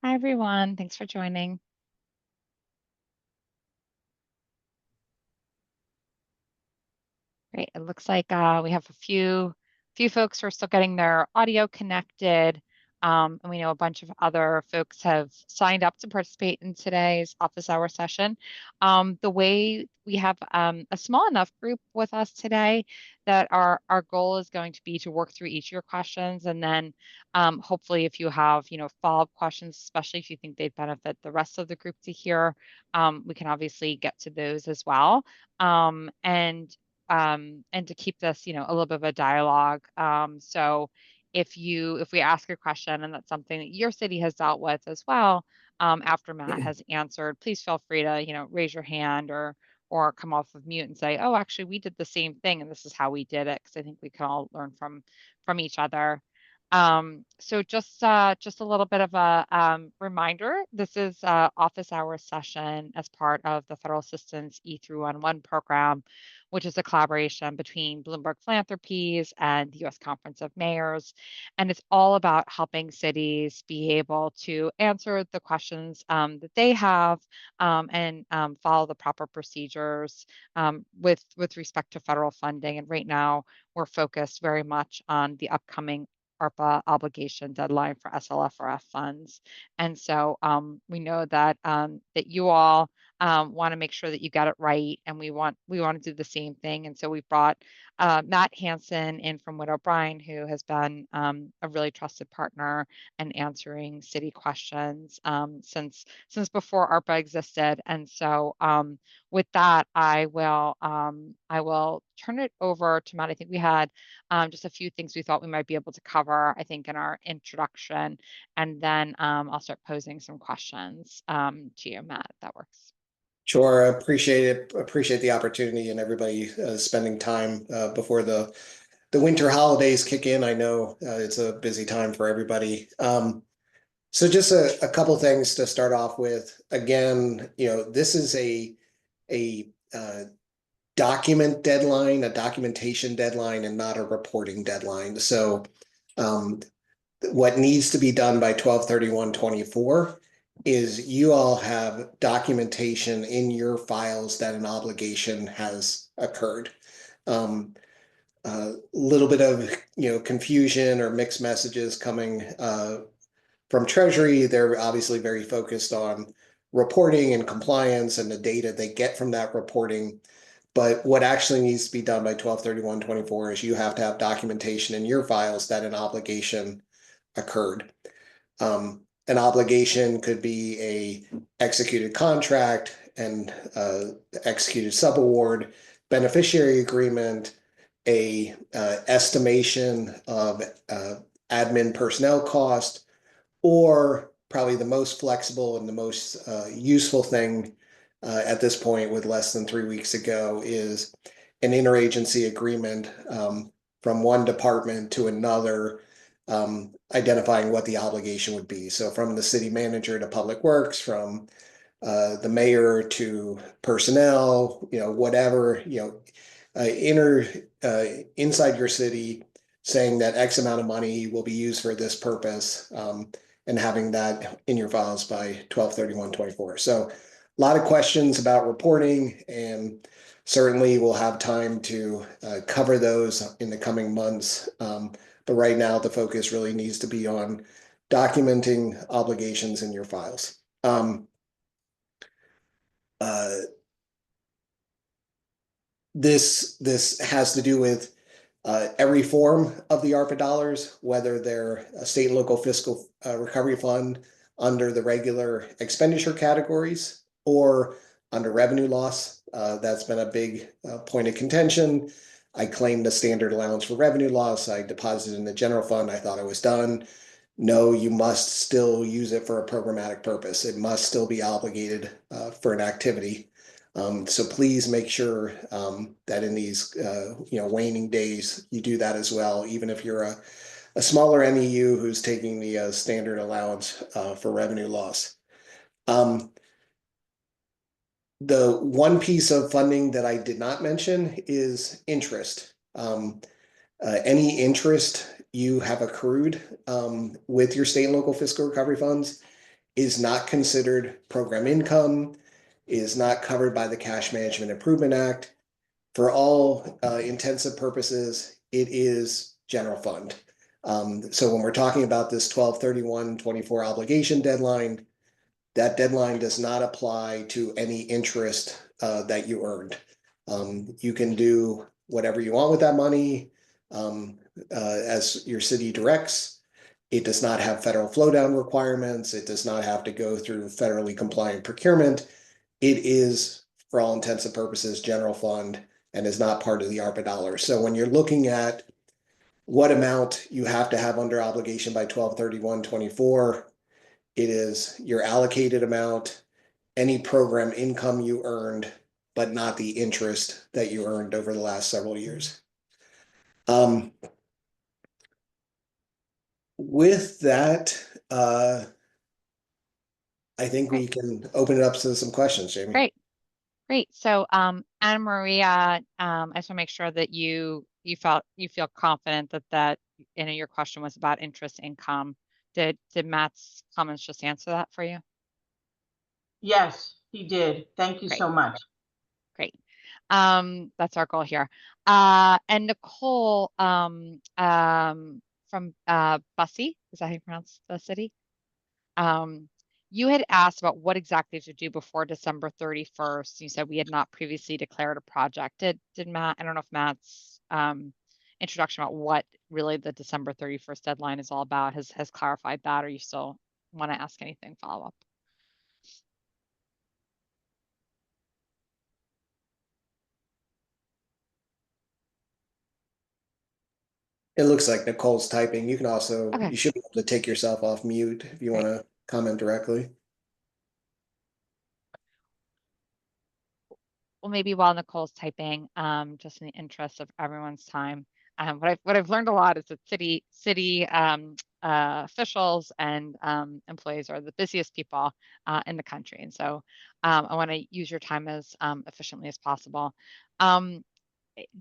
Hi, everyone. Thanks for joining. Great. It looks like we have a few folks who are still getting their audio connected. And we know a bunch of other folks have signed up to participate in today's office hour session. The way we have a small enough group with us today that our goal is going to be to work through each of your questions. And then hopefully if you have, follow-up questions, especially if you think they'd benefit the rest of the group to hear, we can obviously get to those as well. And to keep this, a little bit of a dialogue. So if we ask a question and that's something that your city has dealt with as well, after Matt has answered, please feel free to, raise your hand or come off of mute and say, oh, actually, we did the same thing and this is how we did it, because I think we can all learn from each other. So just a little bit of a reminder, this is office hours session as part of the Federal Assistance E311 program, which is a collaboration between Bloomberg Philanthropies and the U.S. Conference of Mayors. And it's all about helping cities be able to answer the questions that they have and follow the proper procedures with respect to federal funding. And right now, we're focused very much on the upcoming ARPA obligation deadline for SLFRF funds. And so we know that that you all want to make sure that you get it right, and we want to do the same thing. And so we brought Matt Hansen in from Witt O'Brien, who has been a really trusted partner and answering city questions since before ARPA existed. And so with that, I will turn it over to Matt. I think we had just a few things we thought we might be able to cover, I think, in our introduction, and then I'll start posing some questions to you, Matt, if that works. Sure, I appreciate it. Appreciate the opportunity and everybody spending time before the winter holidays kick in. I know it's a busy time for everybody. So just a couple things to start off with. Again, this is a document deadline, a documentation deadline, and not a reporting deadline. So what needs to be done by 12/31/24 is you all have documentation in your files that an obligation has occurred. A little bit of confusion or mixed messages coming from Treasury. They're obviously very focused on reporting and compliance and the data they get from that reporting. But what actually needs to be done by 12/31/24 is you have to have documentation in your files that an obligation occurred. An obligation could be a executed contract and executed subaward, beneficiary agreement, a estimation of admin personnel cost, or probably the most flexible and the most useful thing at this point with less than 3 weeks ago is an interagency agreement from one department to another, identifying what the obligation would be. So from the city manager to public works, from the mayor to personnel, whatever, inside your city, saying that X amount of money will be used for this purpose, and having that in your files by 12/31/24. So a lot of questions about reporting, and certainly we'll have time to cover those in the coming months. But right now, the focus really needs to be on documenting obligations in your files. This has to do with every form of the ARPA dollars, whether they're a state and local fiscal recovery fund under the regular expenditure categories or under revenue loss. That's been a big point of contention. I claimed a standard allowance for revenue loss. I deposited in the general fund. I thought I was done. No, you must still use it for a programmatic purpose. It must still be obligated for an activity. So please make sure that in these waning days, you do that as well, even if you're a smaller MEU who's taking the standard allowance for revenue loss. The one piece of funding that I did not mention is interest. Any interest you have accrued with your state and local fiscal recovery funds is not considered program income, is not covered by the Cash Management Improvement Act. For all intensive purposes, it is general fund. So when we're talking about this 12/31/24 obligation deadline, that deadline does not apply to any interest that you earned. You can do whatever you want with that money as your city directs. It does not have federal flow down requirements. It does not have to go through federally compliant procurement. It is, for all intents and purposes, general fund and is not part of the ARPA dollars. So when you're looking at what amount you have to have under obligation by 12/31/24, it is your allocated amount, any program income you earned, but not the interest that you earned over the last several years. With that, I think we can open it up to some questions, Jamie. Great. Great. So, Anna Maria, I just want to make sure that you feel confident that your question was about interest income. Did Matt's comments just answer that for you? Yes, he did. Thank you Great. so much. Great. That's our goal here. And Nicole, from Bussy, is that how you pronounce the city? You had asked about what exactly to do before December 31st. You said we had not previously declared a project. Did Matt, I don't know if Matt's introduction about what really the December 31st deadline is all about has clarified that, or you still want to ask anything follow up? It looks like Nicole's typing. You can also, Okay. you should be able to take yourself off mute if you want to comment directly. Well, maybe while Nicole's typing, just in the interest of everyone's time, what I've learned a lot is that city officials and employees are the busiest people in the country, and so I want to use your time as efficiently as possible.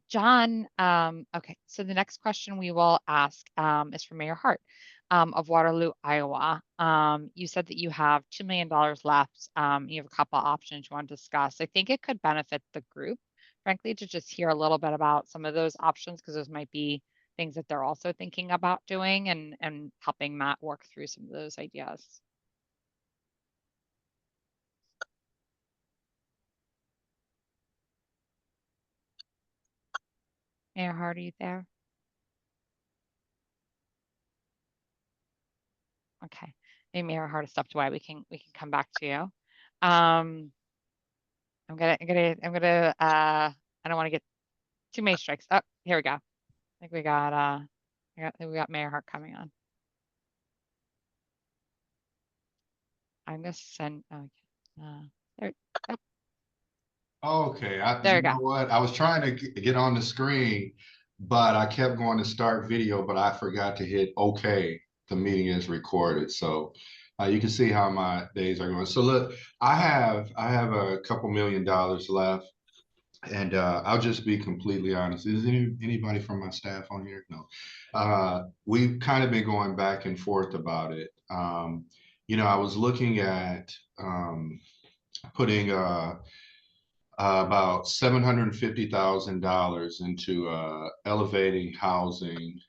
John, okay, so the next question we will ask is from Mayor Hart of Waterloo, Iowa. You said that you have $2 million left. You have a couple options you want to discuss. I think it could benefit the group, frankly, to just hear a little bit about some of those options, because those might be things that they're also thinking about doing, and helping Matt work through some of those ideas. Mayor Hart, are you there? Okay, maybe Mayor Hart has stepped away. We can come back to you. I don't want to get too many strikes. Oh, here we go. I think we got Mayor Hart coming on. I'm gonna send there. Oh. Okay, There you we go. know what? I was trying to get on the screen, but I kept going to start video, but I forgot to hit OK. The meeting is recorded, so you can see how my days are going. So look, I have a couple $1 million left, and I'll just be completely honest. Is anybody from my staff on here? No. We've kind of been going back and forth about it. You know, I was looking at putting about $750,000 into elevating housing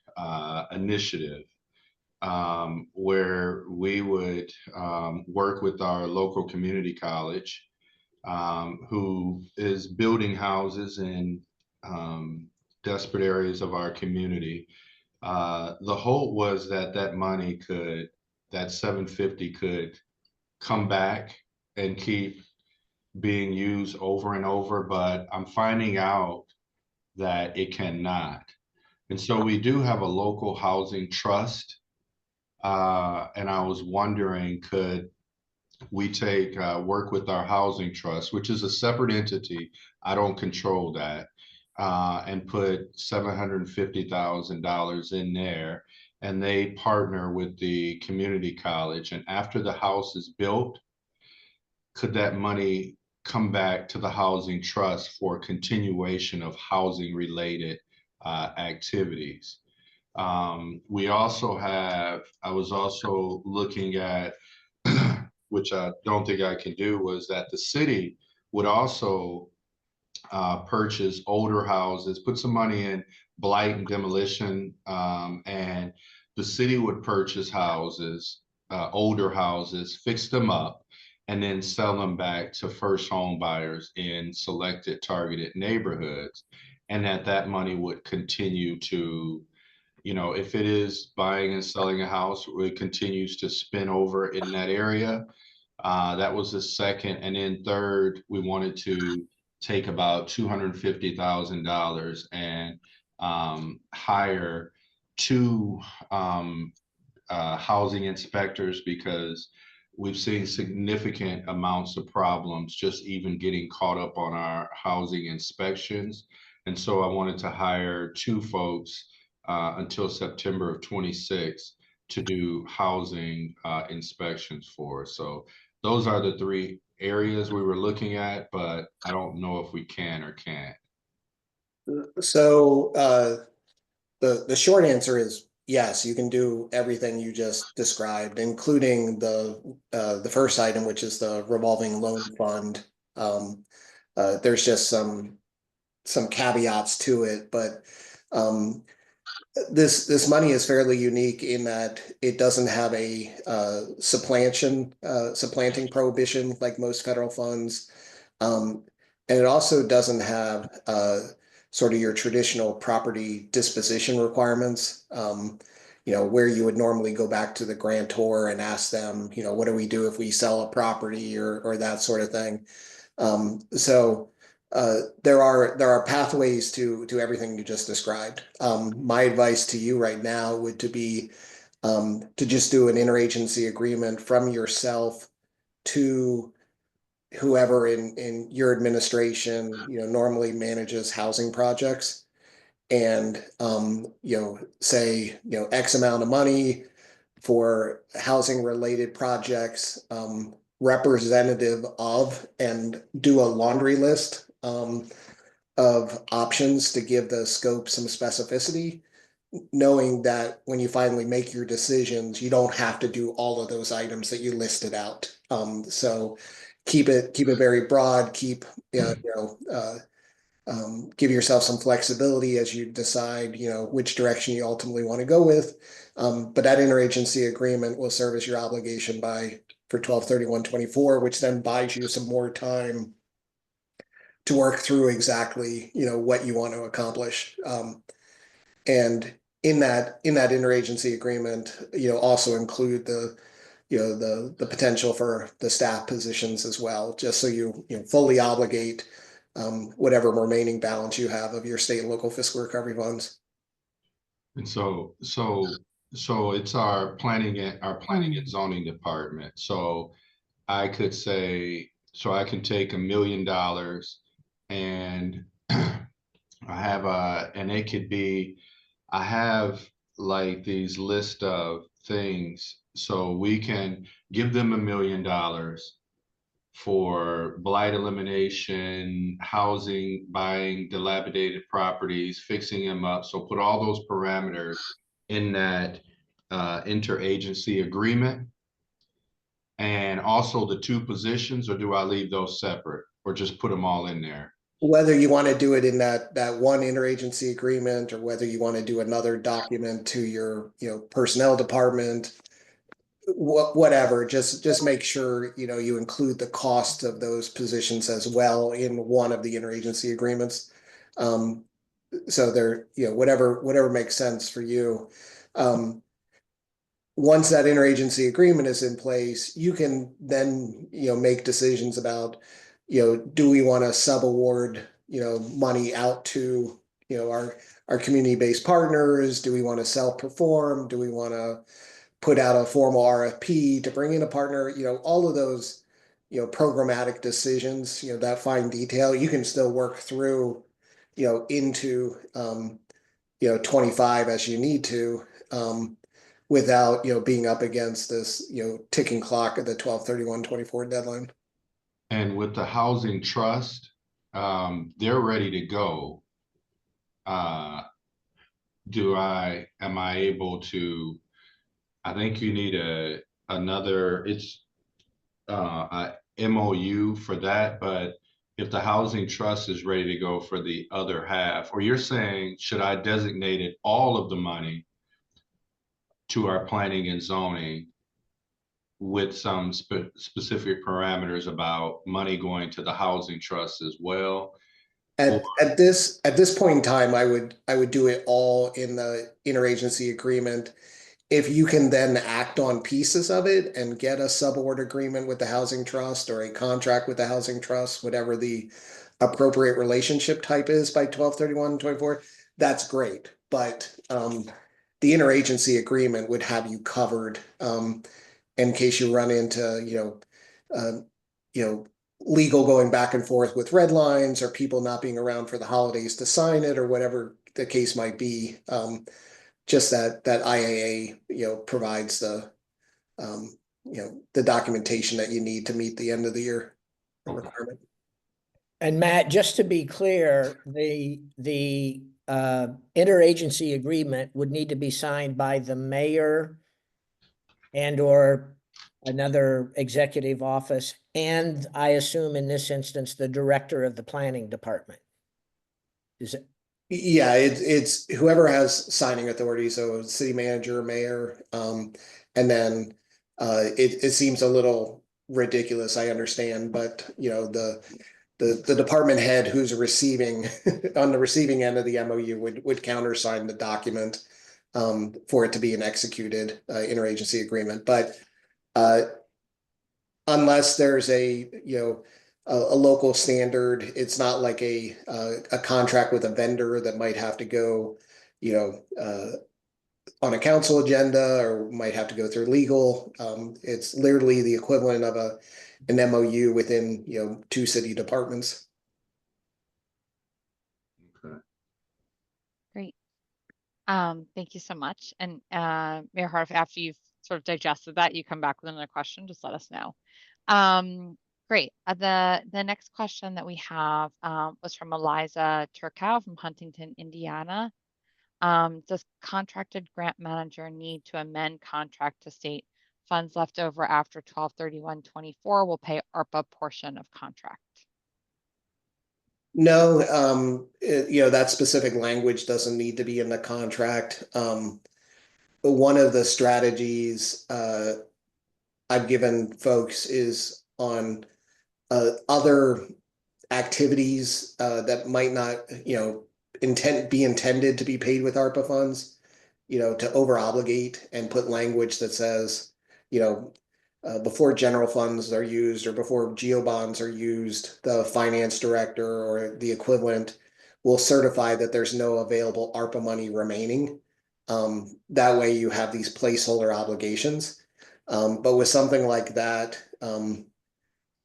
initiative, where we would work with our local community college, who is building houses in desperate areas of our community. The hope was that money that 750 could come back and keep being used over and over, but I'm finding out that it cannot. And so we do have a local housing trust. And I was wondering, could we work with our housing trust, which is a separate entity, I don't control that, and put $750,000 in there, and they partner with the community college. And after the house is built, could that money come back to the housing trust for continuation of housing related activities? I was also looking at which I don't think I can do, was that the city would also purchase older houses, put some money in blight and demolition, and the city would purchase houses, older houses, fix them up, and then sell them back to first home buyers in selected targeted neighborhoods. And that money would continue to, if it is buying and selling a house, it continues to spin over in that area. That was the second. And then third, we wanted to take about $250,000 and hire two housing inspectors, because we've seen significant amounts of problems just even getting caught up on our housing inspections. And so I wanted to hire two folks until September of 26 to do housing inspections for us. So those are the three areas we were looking at, but I don't know if we can or can't. So the short answer is yes, you can do everything you just described, including the first item, which is the revolving loan fund. There's just some caveats to it, but this money is fairly unique in that it doesn't have a supplanting prohibition like most federal funds, and it also doesn't have sort of your traditional property disposition requirements. Where you would normally go back to the grantor and ask them, what do we do if we sell a property or that sort of thing. So there are pathways to everything you just described. My advice to you right now would to be to just do an interagency agreement from yourself to whoever in your administration, normally manages housing projects, and say X amount of money for housing related projects, representative of, and do a laundry list of options to give the scope some specificity, knowing that when you finally make your decisions, you don't have to do all of those items that you listed out. So keep it very broad. Give yourself some flexibility as you decide, which direction you ultimately want to go with. But that interagency agreement will serve as your obligation for 12/31/24, which then buys you some more time to work through exactly, what you want to accomplish. And in that interagency agreement, also include the potential for the staff positions as well, just so you fully obligate whatever remaining balance you have of your state and local fiscal recovery funds. And so it's our planning and zoning department. So I could say, so I can take $1 million and and it could be, I have like these list of things. So we can give them $1 million for blight elimination, housing, buying dilapidated properties, fixing them up. So put all those parameters in that interagency agreement. And also the two positions, or do I leave those separate or just put them all in there? Whether you want to do it in that one interagency agreement, or whether you want to do another document to your personnel department, whatever, just make sure you include the cost of those positions as well in one of the interagency agreements. So they're whatever makes sense for you. Once that interagency agreement is in place, you can then make decisions about do we want to subaward money out to our community-based partners? Do we want to self-perform? Do we want to put out a formal RFP to bring in a partner? All of those programmatic decisions, that fine detail, you can still work through into 25 as you need to, without being up against this ticking clock of the 12/31/24 deadline. And with the housing trust, they're ready to go. Am I able to, I think you need another, a MOU for that, but if the housing trust is ready to go for the other half, or you're saying, should I designate it all of the money to our planning and zoning with some specific parameters about money going to the housing trust as well? At this point in time, I would do it all in the interagency agreement. If you can then act on pieces of it and get a subaward agreement with the housing trust or a contract with the housing trust, whatever the appropriate relationship type is by 12/31/24, that's great. But the interagency agreement would have you covered in case you run into, legal going back and forth with red lines or people not being around for the holidays to sign it or whatever the case might be. Just that IAA, provides the, the documentation that you need to meet the end of the year requirement. And Matt, just to be clear, the interagency agreement would need to be signed by the mayor and or another executive office, and I assume in this instance, the director of the planning department. Is it? Yeah, it's whoever has signing authority, so city manager, mayor, and then it seems a little ridiculous, I understand, but the department head who's receiving on the receiving end of the MOU would countersign the document for it to be an executed interagency agreement. But unless there's a local standard, it's not like a contract with a vendor that might have to go on a council agenda or might have to go through legal. It's literally the equivalent of an MOU within two city departments. Okay. Great. Thank you so much. And Mayor Hart, after you've sort of digested that, you come back with another question, just let us know. Great. The next question that we have was from Eliza Turcow from Huntington, Indiana. Does contracted grant manager need to amend contract to state funds left over after 12/31/24 will pay ARPA portion of contract? No, that specific language doesn't need to be in the contract. But one of the strategies I've given folks is on other activities that might not, be intended to be paid with ARPA funds, to over obligate and put language that says, before general funds are used or before geo bonds are used, the finance director or the equivalent will certify that there's no available ARPA money remaining. That way you have these placeholder obligations. But with something like that,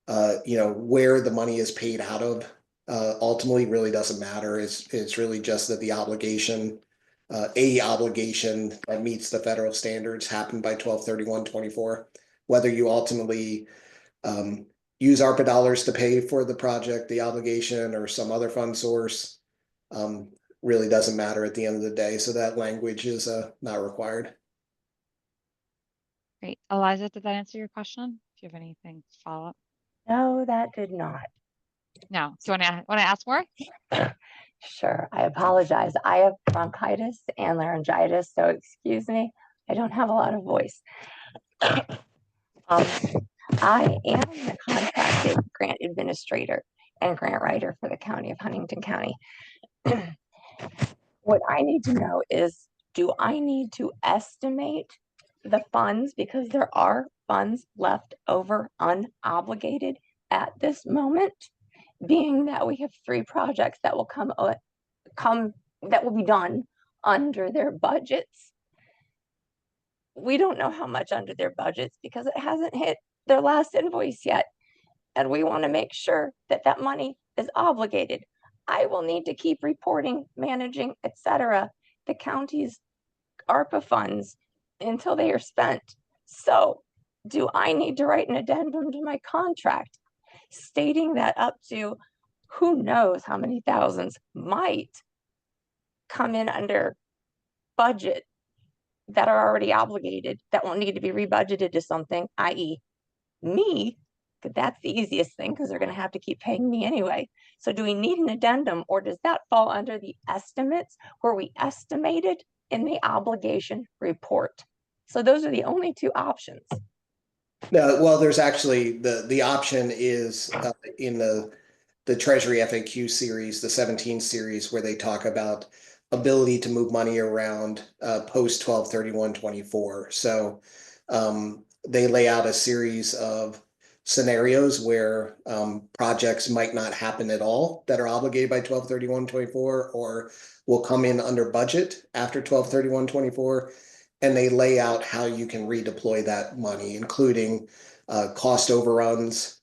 where the money is paid out of ultimately really doesn't matter. It's really just that the obligation, a obligation that meets the federal standards happened by 12/31/24. Whether you ultimately use ARPA dollars to pay for the project, the obligation, or some other fund source, really doesn't matter at the end of the day. So that language is not required. Great. Eliza, did that answer your question? Do you have anything to follow up? No, that did not. No. Do you want to ask more? Sure. I apologize. I have bronchitis and laryngitis, so excuse me. I don't have a lot of voice. I am the contracted grant administrator and grant writer for the county of Huntington County. What I need to know is, do I need to estimate the funds because there are funds left over unobligated at this moment, being that we have 3 projects that will come that will be done under their budgets. We don't know how much under their budgets because it hasn't hit their last invoice yet. And we want to make sure that that money is obligated. I will need to keep reporting, managing, etc., the county's ARPA funds until they are spent. So do I need to write an addendum to my contract stating that up to who knows how many thousands might come in under budget that are already obligated that won't need to be rebudgeted to something, i.e. me That's the easiest thing because they're going to have to keep paying me anyway. So do we need an addendum, or does that fall under the estimates where we estimated in the obligation report? So those are the only two options. No, well, there's actually the option is in the Treasury FAQ series, the 17 series, where they talk about ability to move money around post 12/31/24. So they lay out a series of scenarios where projects might not happen at all that are obligated by 12/31/24 or will come in under budget after 12/31/24. And they lay out how you can redeploy that money, including cost overruns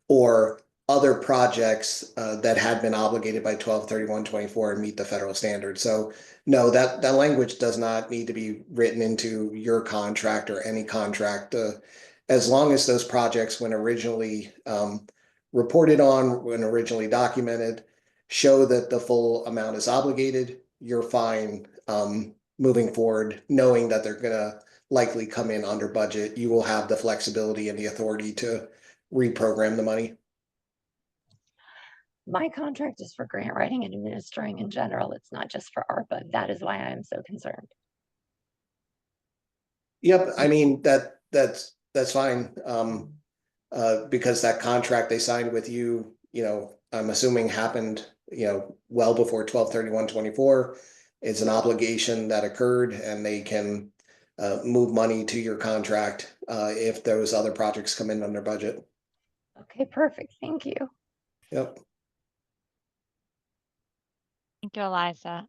or other projects that had been obligated by 12/31/24 and meet the federal standard. So no, that language does not need to be written into your contract or any contract. As long as those projects, when originally reported on, when originally documented, show that the full amount is obligated, you're fine moving forward, knowing that they're gonna likely come in under budget. You will have the flexibility and the authority to reprogram the money. My contract is for grant writing and administering in general. It's not just for ARPA. That is why I am so concerned. Yep, I mean, that's fine. Because that contract they signed with you, I'm assuming happened, well before 12/31/24. It's an obligation that occurred, and they can move money to your contract if those other projects come in under budget. Okay, perfect. Thank you. Yep. Thank you, Eliza.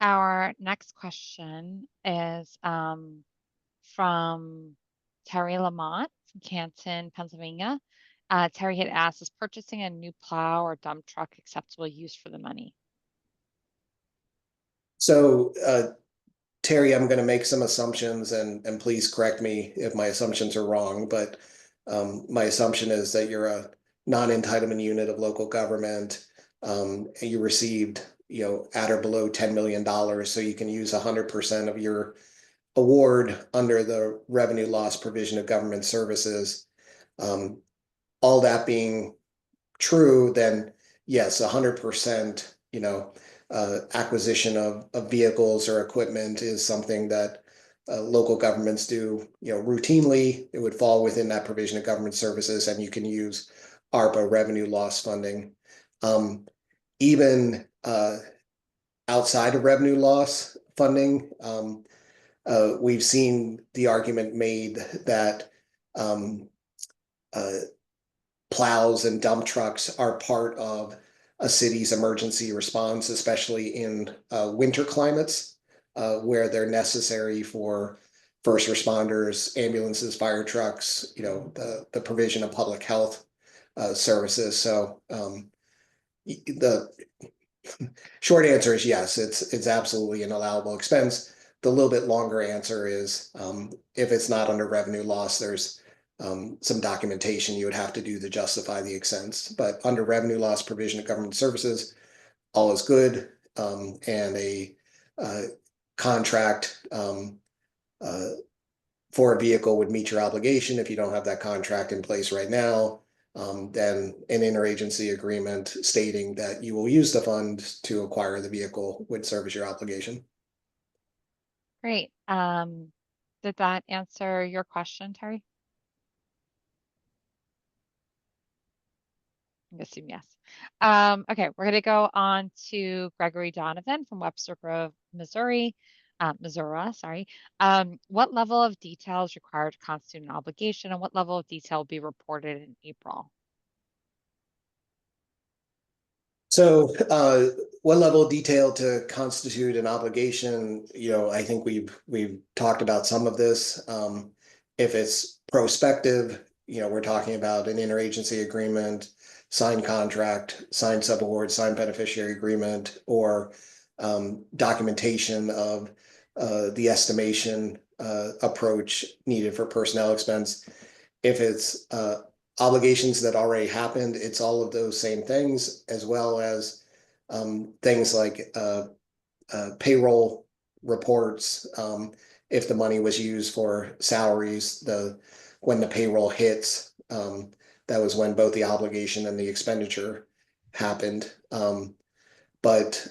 Our next question is from Terry Lamont from Canton, Pennsylvania. Terry had asked, is purchasing a new plow or dump truck acceptable use for the money? So, Terry, I'm going to make some assumptions, and please correct me if my assumptions are wrong, but my assumption is that you're a non-entitlement unit of local government, and you received, at or below $10 million, so you can use 100% of your award under the revenue loss provision of government services. All that being true, then yes, 100%, acquisition of vehicles or equipment is something that local governments do, routinely. It would fall within that provision of government services, and you can use ARPA revenue loss funding. Even outside of revenue loss funding, we've seen the argument made that plows and dump trucks are part of a city's emergency response, especially in winter climates, where they're necessary for first responders, ambulances, fire trucks, the provision of public health services. So the short answer is yes, it's absolutely an allowable expense. The little bit longer answer is if it's not under revenue loss, there's some documentation you would have to do to justify the expense. But under revenue loss provision of government services, all is good, and a contract for a vehicle would meet your obligation. If you don't have that contract in place right now, then an interagency agreement stating that you will use the fund to acquire the vehicle would serve as your obligation. Great. Did that answer your question, Terry? I'm guessing yes. Okay, we're going to go on to Gregory Donovan from Webster Grove, Missouri. Sorry. What level of detail is required to constitute an obligation, and what level of detail will be reported in April? So what level of detail to constitute an obligation? I think we've talked about some of this. If it's prospective, we're talking about an interagency agreement, signed contract, signed subaward, signed beneficiary agreement, or documentation of the estimation approach needed for personnel expense. If it's obligations that already happened, it's all of those same things, as well as things like payroll reports. If the money was used for salaries, the when the payroll hits. That was when both the obligation and the expenditure happened. But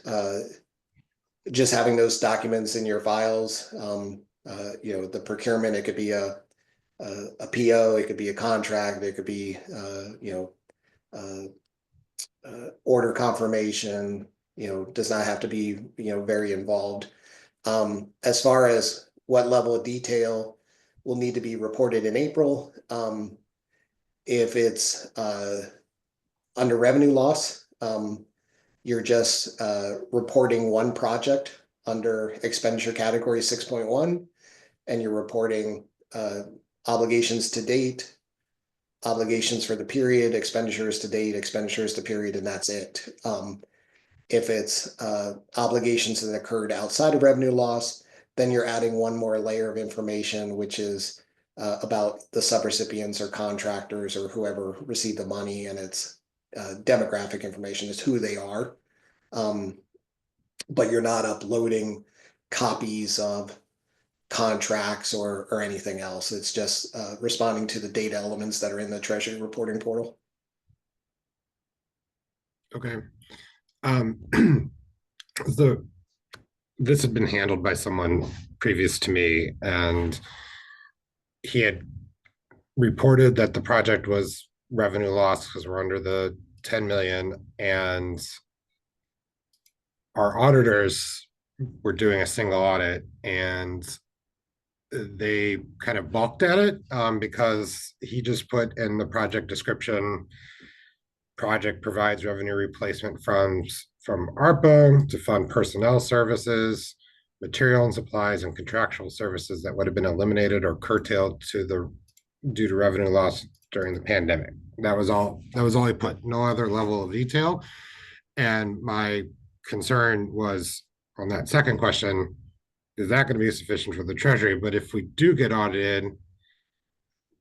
just having those documents in your files, the procurement, it could be a PO, it could be a contract, it could be, order confirmation, does not have to be, very involved. As far as what level of detail will need to be reported in April, if it's under revenue loss, you're just reporting one project under expenditure category 6.1, and you're reporting obligations to date, obligations for the period, expenditures to date, expenditures to period, and that's it. If it's obligations that occurred outside of revenue loss, then you're adding one more layer of information, which is about the subrecipients or contractors or whoever received the money, and it's demographic information, is who they are. But you're not uploading copies of contracts or anything else. It's just responding to the data elements that are in the Treasury reporting portal. Okay. This had been handled by someone previous to me, and he had reported that the project was revenue loss because we're under the 10 million, and our auditors were doing a single audit, and they kind of balked at it because he just put in the project description, project provides revenue replacement funds from ARPA to fund personnel services, material and supplies, and contractual services that would have been eliminated or curtailed due to revenue loss during the pandemic. That was all he put, no other level of detail. And my concern was on that second question, is that going to be sufficient for the Treasury? But if we do get audited,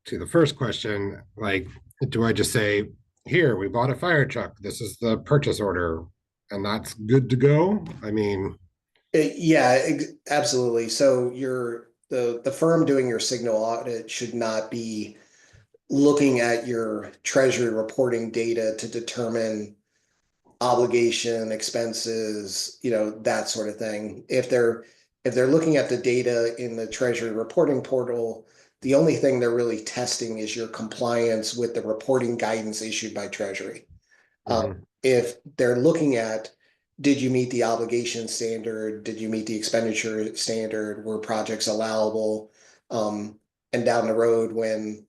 to the first question, like, do I just say, here, we bought a fire truck, this is the purchase order, and that's good to go? I mean, yeah, absolutely. So the firm doing your signal audit should not be looking at your Treasury reporting data to determine obligation, expenses, that sort of thing. If they're looking at the data in the Treasury reporting portal, the only thing they're really testing is your compliance with the reporting guidance issued by Treasury. If they're looking at, did you meet the obligation standard? Did you meet the expenditure standard? Were projects allowable? And down the road when,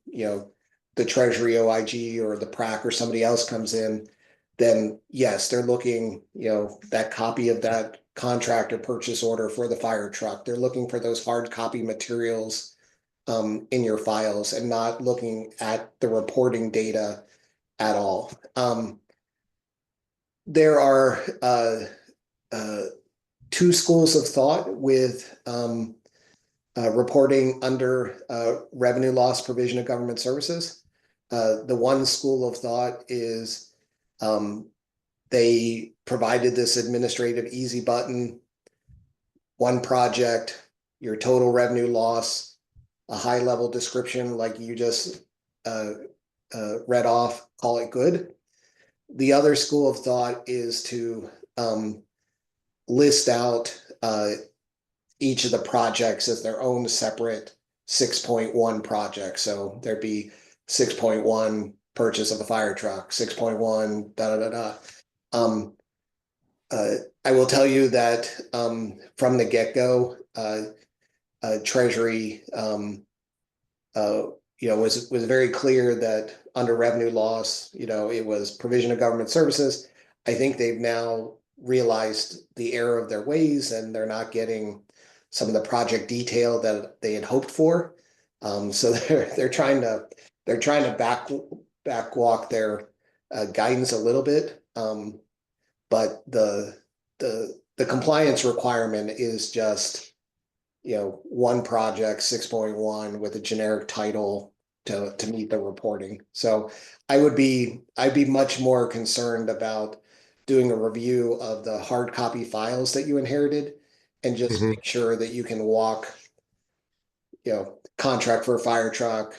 the Treasury OIG or the PRAC or somebody else comes in, then yes, they're looking, that copy of that contract or purchase order for the fire truck. They're looking for those hard copy materials in your files and not looking at the reporting data at all. There are two schools of thought with reporting under revenue loss provision of government services. The one school of thought is they provided this administrative easy button, one project, your total revenue loss, a high level description like you just read off, call it good. The other school of thought is to list out each of the projects as their own separate 6.1 project. So there'd be 6.1 purchase of a fire truck, 6.1 da da da da. I will tell you that from the get-go, Treasury was very clear that under revenue loss, it was provision of government services. I think they've now realized the error of their ways, and they're not getting some of the project detail that they had hoped for. So they're trying to backwalk their guidance a little bit. But the compliance requirement is just one project 6.1 with a generic title to meet the reporting. So I'd be much more concerned about doing a review of the hard copy files that you inherited and just make sure that you can walk, contract for a fire truck,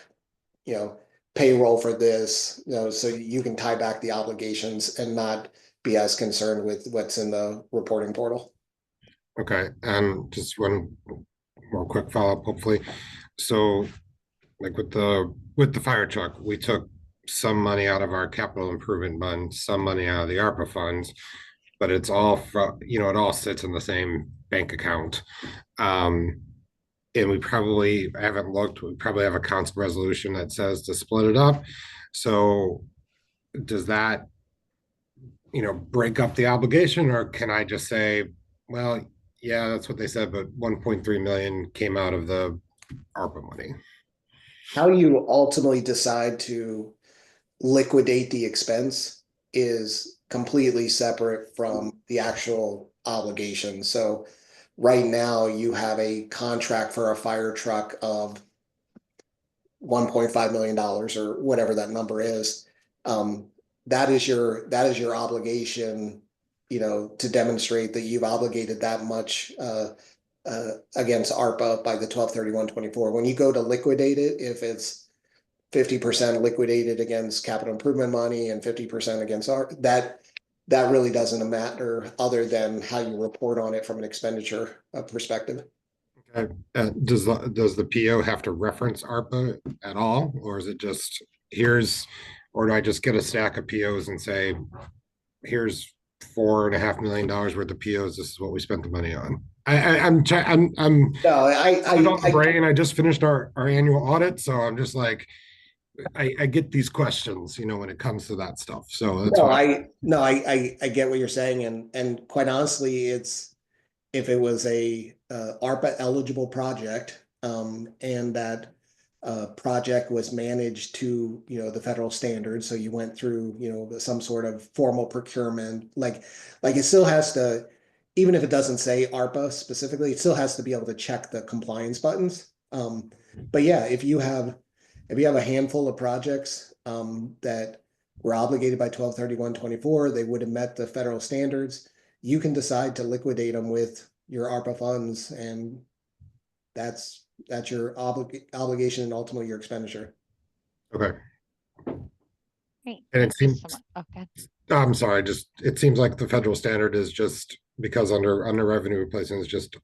payroll for this, so you can tie back the obligations and not be as concerned with what's in the reporting portal. Okay, and just one more quick follow-up, hopefully. So like with the fire truck, we took some money out of our capital improvement fund, some money out of the ARPA funds, but it's all from, it all sits in the same bank account. And we probably haven't looked, we probably have a council resolution that says to split it up. So does that, break up the obligation, or can I just say, well, yeah, that's what they said, but 1.3 million came out of the ARPA money? How you ultimately decide to liquidate the expense is completely separate from the actual obligation. So right now you have a contract for a fire truck of $1.5 million or whatever that number is. That is your obligation, to demonstrate that you've obligated that much against ARPA by the 12/31/24. When you go to liquidate it, if it's 50% liquidated against capital improvement money and 50% against that really doesn't matter, other than how you report on it from an expenditure perspective. Okay. Does the PO have to reference ARPA at all, or is it just or do I just get a stack of POs and say, here's $4.5 million worth of POs, this is what we spent the money on? I'm No, on the brain. I just finished our annual audit, so I'm just like, I get these questions, when it comes to that stuff. So that's I get what you're saying, and quite honestly, if it was a ARPA eligible project, and that project was managed to the federal standards, so you went through some sort of formal procurement, like it still has to, even if it doesn't say ARPA specifically, it still has to be able to check the compliance buttons. But yeah, if you have a handful of projects that were obligated by 12/31/24, they would have met the federal standards, you can decide to liquidate them with your ARPA funds, and that's your obligation and ultimately your expenditure. okay. Great. And Thank you so much. Okay. I'm sorry, just it seems like the federal standard is just because under revenue replacement is just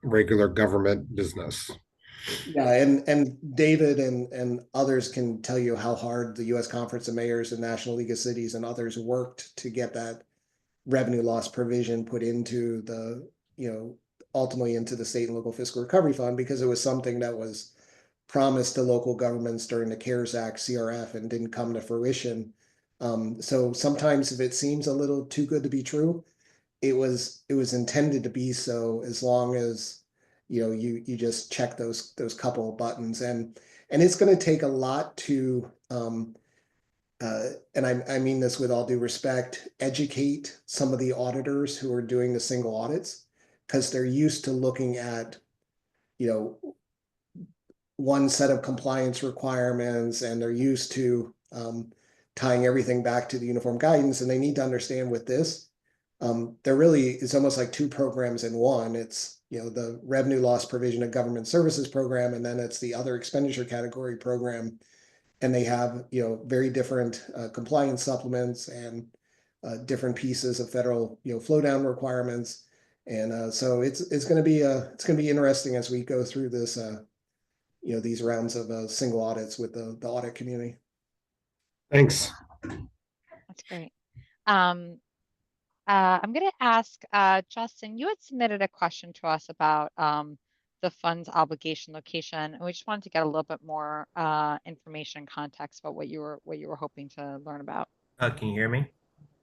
regular government business. Yeah, and David and others can tell you how hard the U.S. Conference of Mayors and National League of Cities and others worked to get that revenue loss provision put into the, ultimately into the state and local fiscal recovery fund, because it was something that was promised to local governments during the CARES Act, CRF, and didn't come to fruition. So sometimes if it seems a little too good to be true, it was intended to be so, as long as you just check those couple of buttons, and it's going to take a lot to and I mean this with all due respect, educate some of the auditors who are doing the single audits, because they're used to looking at one set of compliance requirements, and they're used to tying everything back to the uniform guidance, and they need to understand with this, there really is almost like two programs in one. It's the revenue loss provision of government services program, and then it's the other expenditure category program, and they have very different compliance supplements and different pieces of federal flow down requirements, and so it's going to be interesting as we go through this these rounds of single audits with the audit community. Thanks. That's great. I'm going to ask Justin, you had submitted a question to us about the fund's obligation location, and we just wanted to get a little bit more information and context about what you were hoping to learn about. Can you hear me?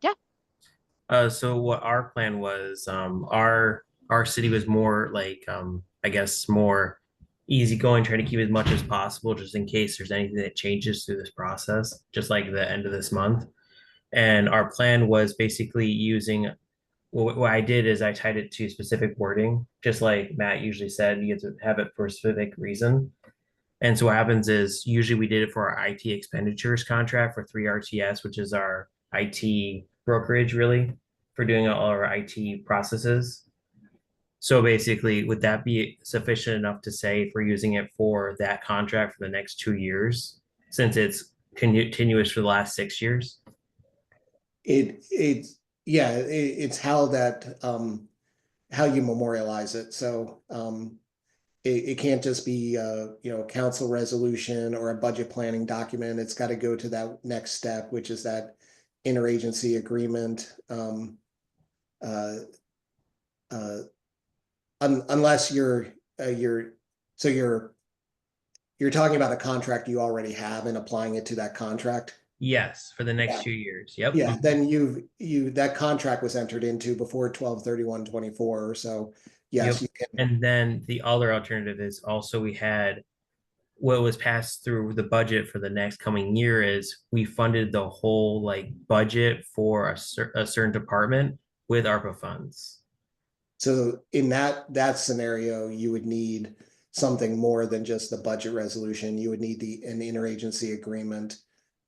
Yeah. So what our plan was, our city was more like, I guess more easygoing, trying to keep as much as possible, just in case there's anything that changes through this process, just like the end of this month. And our plan was basically using, what I did is I tied it to specific wording, just like Matt usually said, you get to have it for a specific reason. And so what happens is usually we did it for our IT expenditures contract for 3RTS, which is our IT brokerage really for doing all our IT processes. So basically, would that be sufficient enough to say if we're using it for that contract for the next 2 years, since it's continuous for the last 6 years? Yeah, it's how that, how you memorialize it. So, it can't just be, council resolution or a budget planning document. It's got to go to that next step, which is that interagency agreement. Uh, uh, unless so you're talking about a contract you already have and applying it to that contract. Yes, for the next Yeah. 2 years. Yep. Yeah, then that contract was entered into before 12/31/24. So yes, Yep. you can. And then the other alternative is also we had what was passed through the budget for the next coming year is we funded the whole like budget for a certain department with ARPA funds. So in that scenario, you would need something more than just the budget resolution. You would need an interagency agreement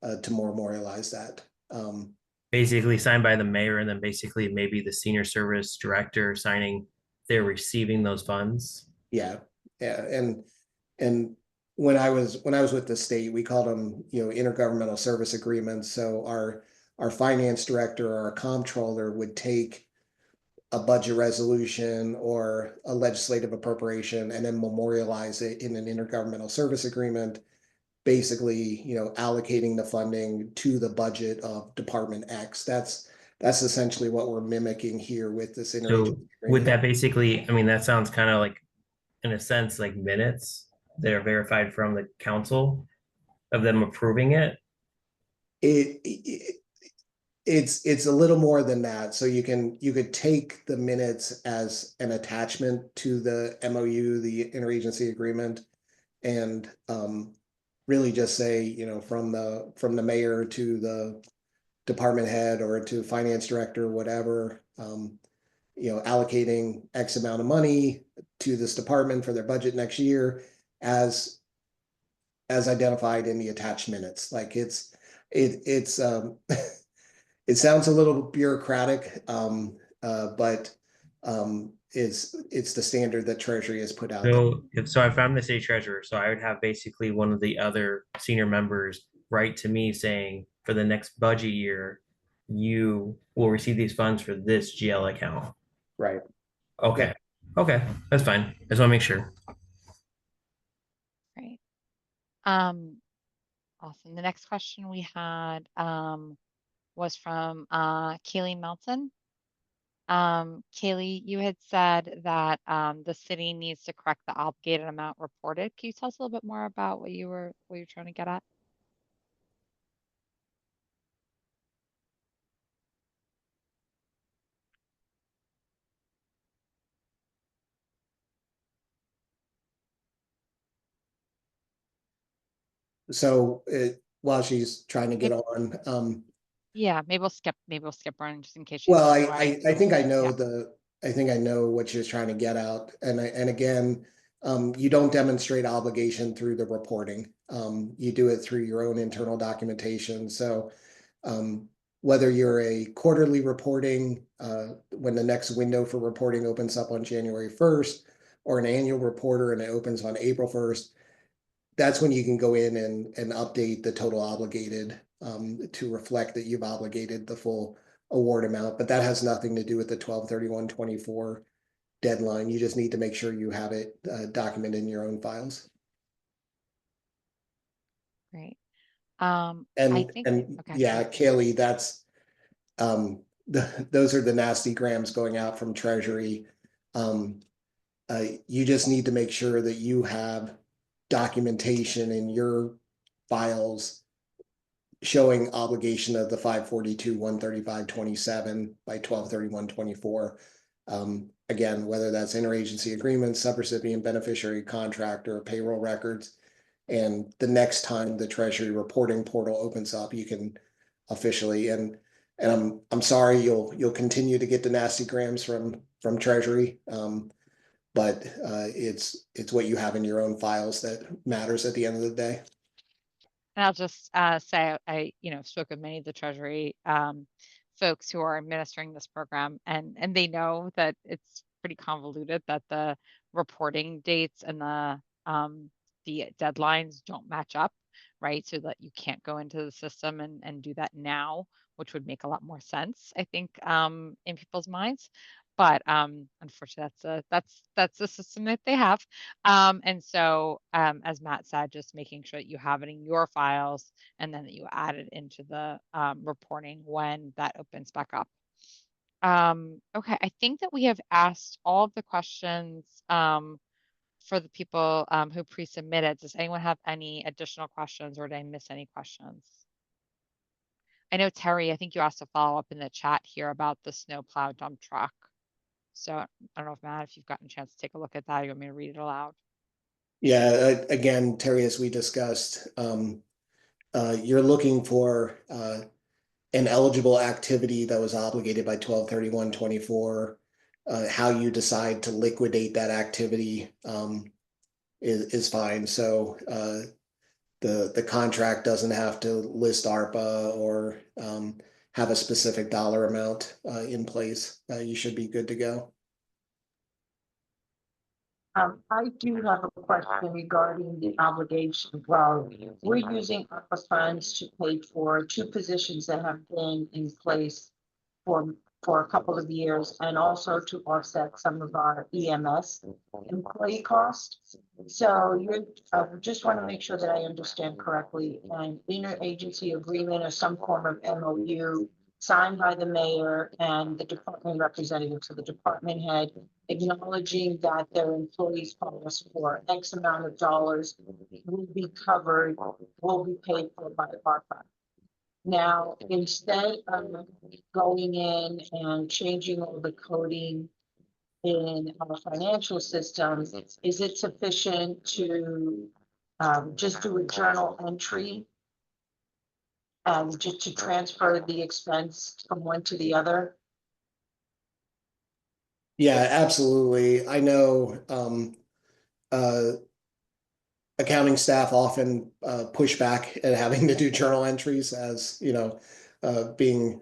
to memorialize that. Basically signed by the mayor and then basically maybe the senior service director signing they're receiving those funds. Yeah, yeah, and when I was with the state, we called them, intergovernmental service agreements. So our finance director or our comptroller would take a budget resolution or a legislative appropriation and then memorialize it in an intergovernmental service agreement, basically, allocating the funding to the budget of Department X. That's essentially what we're mimicking here with this So interagency with agreement. that basically, I mean, that sounds kind of like, in a sense, like minutes that are verified from the council of them approving it. It's a little more than that. So you could take the minutes as an attachment to the MOU, the interagency agreement, and really just say, from the mayor to the department head or to finance director, whatever, allocating X amount of money to this department for their budget next year as identified in the attached minutes. Like it's it sounds a little bureaucratic, but it's the standard that Treasury has put out there. So if I'm the city treasurer, so I would have basically one of the other senior members write to me saying, for the next budget year, you will receive these funds for this GL account. Right. Okay. Okay, that's fine. I just want to make sure. Right. Awesome. The next question we had was from Kaylee Melton. Kaylee, you had said that the city needs to correct the obligated amount reported. Can you tell us a little bit more about what you're trying to get at? So while she's trying to get on, Yeah, maybe we'll skip one just in case she's well, on the way. I think I know Yeah. I think I know what she was trying to get out. And again, you don't demonstrate obligation through the reporting. You do it through your own internal documentation. So whether you're a quarterly reporting, when the next window for reporting opens up on January 1st, or an annual reporter and it opens on April 1st, that's when you can go in and update the total obligated to reflect that you've obligated the full award amount. But that has nothing to do with the 12/31/24 deadline. You just need to make sure you have it documented in your own files. Great. And I think okay. yeah, Kaylee, that's those are the nasty grams going out from Treasury. You just need to make sure that you have documentation in your files showing obligation of the 542/135/27 by 12/31/24. Again, whether that's interagency agreements, subrecipient beneficiary contract, or payroll records. And the next time the Treasury reporting portal opens up, you can officially, and I'm sorry, you'll continue to get the nasty grams from Treasury. But it's what you have in your own files that matters at the end of the day. And I'll just say I spoke with many of the Treasury folks who are administering this program, and they know that it's pretty convoluted that the reporting dates and the deadlines don't match up, right? So that you can't go into the system and do that now, which would make a lot more sense, I think, in people's minds. But unfortunately, that's the system that they have. And so, as Matt said, just making sure that you have it in your files and then that you add it into the reporting when that opens back up. Okay, I think that we have asked all of the questions for the people who pre-submitted. Does anyone have any additional questions, or did I miss any questions? I know, Terry, I think you asked a follow-up in the chat here about the snowplow dump truck. So I don't know if Matt, if you've gotten a chance to take a look at that, you want me to read it aloud? Yeah, again, Terry, as we discussed, you're looking for an eligible activity that was obligated by 12/31/24. How you decide to liquidate that activity is fine. So the contract doesn't have to list ARPA or have a specific dollar amount in place. You should be good to go. I do have a question regarding the obligation. Well, we're using ARPA funds to pay for 2 positions that have been in place for a couple of years, and also to offset some of our EMS employee costs. So just want to make sure that I understand correctly, an interagency agreement or some form of MOU signed by the mayor and the department representative to the department head, acknowledging that their employees costs for X amount of dollars will be covered, will be paid for by ARPA. Now, instead of going in and changing all the coding in our financial systems, is it sufficient to just do a journal entry and just to transfer the expense from one to the other? Yeah, absolutely. I know accounting staff often push back at having to do journal entries, as you know, being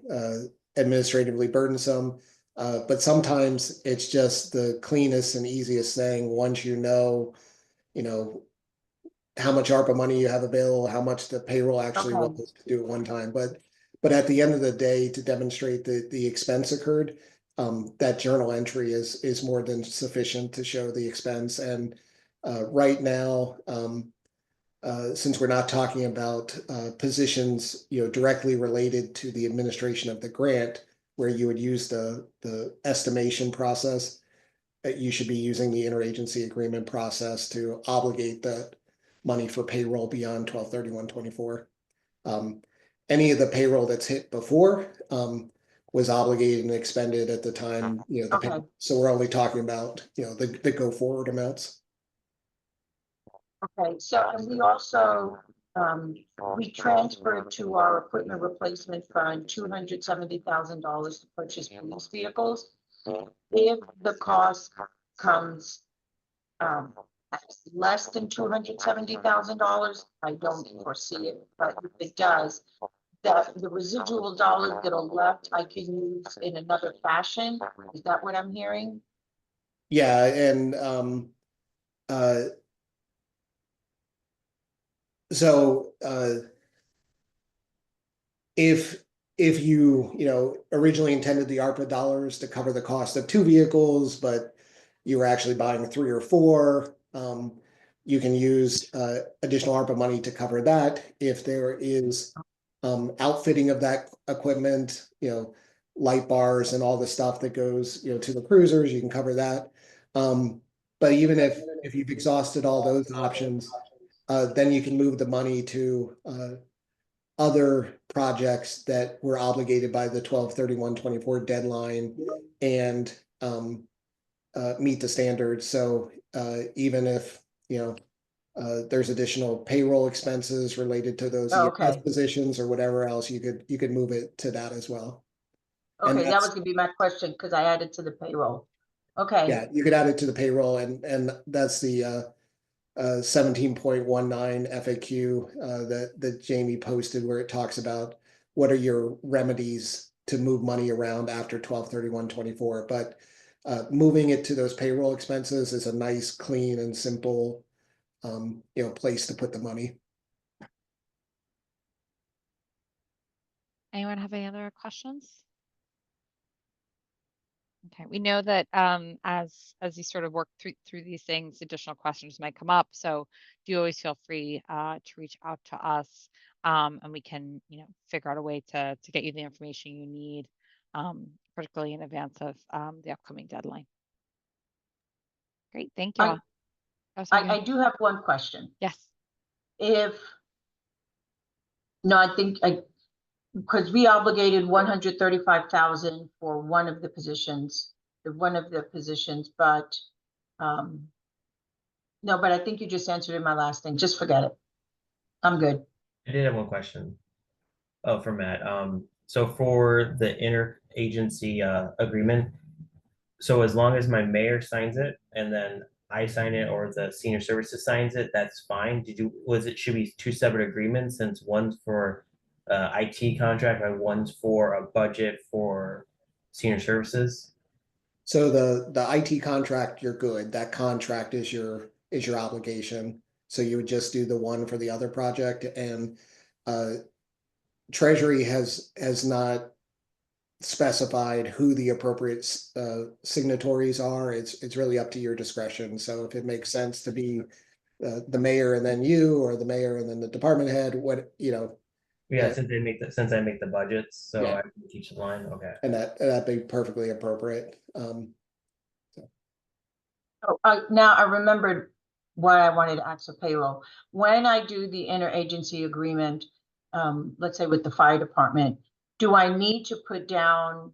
administratively burdensome. But sometimes it's just the cleanest and easiest thing once you know how much ARPA money you have available, how much the payroll actually Okay. was to do at one time. But at the end of the day, to demonstrate that the expense occurred, that journal entry is more than sufficient to show the expense. And right now, since we're not talking about positions directly related to the administration of the grant, where you would use the estimation process, you should be using the interagency agreement process to obligate that money for payroll beyond 12/31/24. Any of the payroll that's hit before was obligated and expended at the time, Okay. so we're only talking about the go forward amounts. Okay, so and we also we transferred to our equipment replacement fund $270,000 to purchase police vehicles. If the cost comes less than $270,000, I don't foresee it, but if it does, that the residual dollars that are left, I can use in another fashion. Is that what I'm hearing? Yeah, and so if you originally intended the ARPA dollars to cover the cost of 2 vehicles, but you were actually buying 3 or 4, you can use additional ARPA money to cover that. If there is outfitting of that equipment, light bars and all the stuff that goes to the cruisers, you can cover that. But even if you've exhausted all those options, then you can move the money to other projects that were obligated by the 12/31/24 deadline and meet the standards. So even if there's additional payroll expenses related to those Okay. positions or whatever else, you could move it to that as well. Okay, that was gonna be my question, because I added to the payroll. Okay. Yeah, you could add it to the payroll, and that's the 17.19 FAQ that Jamie posted, where it talks about what are your remedies to move money around after 12/31/24. But moving it to those payroll expenses is a nice, clean and simple, place to put the money. Anyone have any other questions? Okay, we know that as you sort of work through these things, additional questions might come up. So do always feel free to reach out to us, and we can figure out a way to get you the information you need, particularly in advance of the upcoming deadline. Great, thank you all. I do have one question. Yes. Because we obligated 135,000 for one of the positions, but no, but I think you just answered in my last thing. Just forget it. I'm good. I did have one question. Oh, for Matt. So for the interagency agreement, so as long as my mayor signs it and then I sign it or the senior services signs it, that's fine. Should be two separate agreements since one's for IT contract and one's for a budget for senior services? So the IT contract, you're good. That contract is your obligation. So you would just do the one for the other project, and Treasury has not specified who the appropriate signatories are. It's really up to your discretion. So if it makes sense to be the mayor and then you, or the mayor and then the department head, Yeah, since I make the budgets, so Yeah. I can teach the line. Okay. and that'd be perfectly appropriate. Now I remembered what I wanted to ask for payroll. When I do the interagency agreement, let's say with the fire department, do I need to put down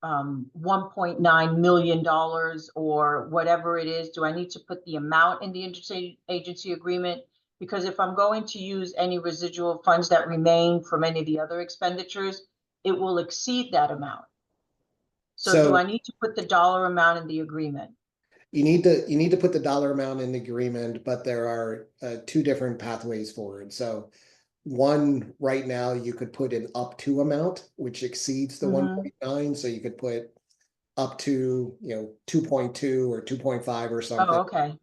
$1.9 million or whatever it is? Do I need to put the amount in the interagency agreement? Because if I'm going to use any residual funds that remain from any of the other expenditures, it will exceed that amount. So do I need to put the dollar amount in the agreement? You need to put the dollar amount in the agreement, but there are two different pathways forward. So one, right now, you could put an up to amount, which exceeds the 1.9. So you could put up to 2.2 or 2.5 or something. Oh, okay.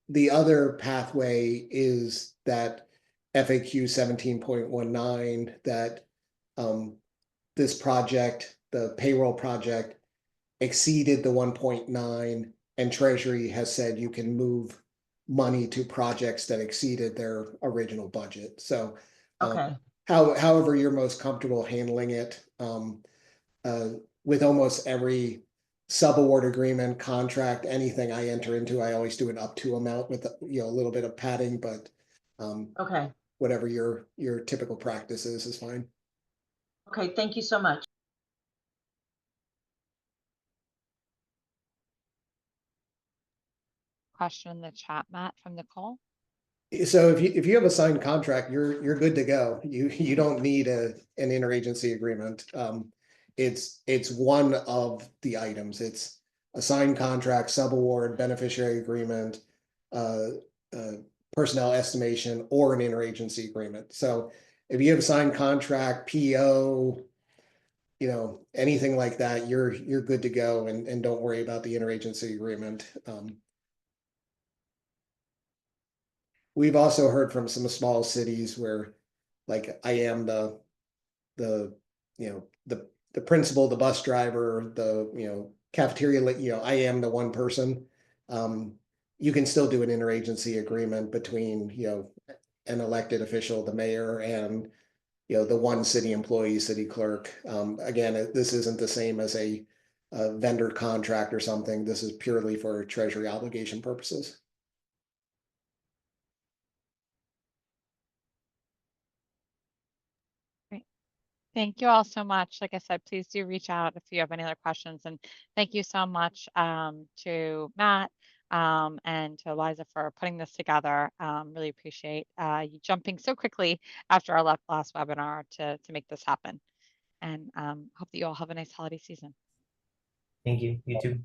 The other pathway is that FAQ 17.19 that this project, the payroll project, exceeded the 1.9, and Treasury has said you can move money to projects that exceeded their original budget. So Okay. However you're most comfortable handling it, with almost every subaward agreement, contract, anything I enter into, I always do an up to amount with a little bit of padding, but Okay. whatever your typical practice is fine. Okay, thank you so much. Question in the chat, Matt, from Nicole. So if you have a signed contract, you're good to go. You don't need an interagency agreement. It's one of the items. It's a signed contract, subaward, beneficiary agreement, personnel estimation, or an interagency agreement. So if you have a signed contract, PO, anything like that, you're good to go, and don't worry about the interagency agreement. We've also heard from some small cities where, like, I am the principal, the bus driver, the cafeteria, I am the one person. You can still do an interagency agreement between an elected official, the mayor, and the one city employee, city clerk. Again, this isn't the same as a vendor contract or something. This is purely for Treasury obligation purposes. Thank you all so much. Like I said, please do reach out if you have any other questions. And thank you so much to Matt and to Eliza for putting this together. Really appreciate you jumping so quickly after our last webinar to make this happen. And hope that you all have a nice holiday season. Thank you. You too.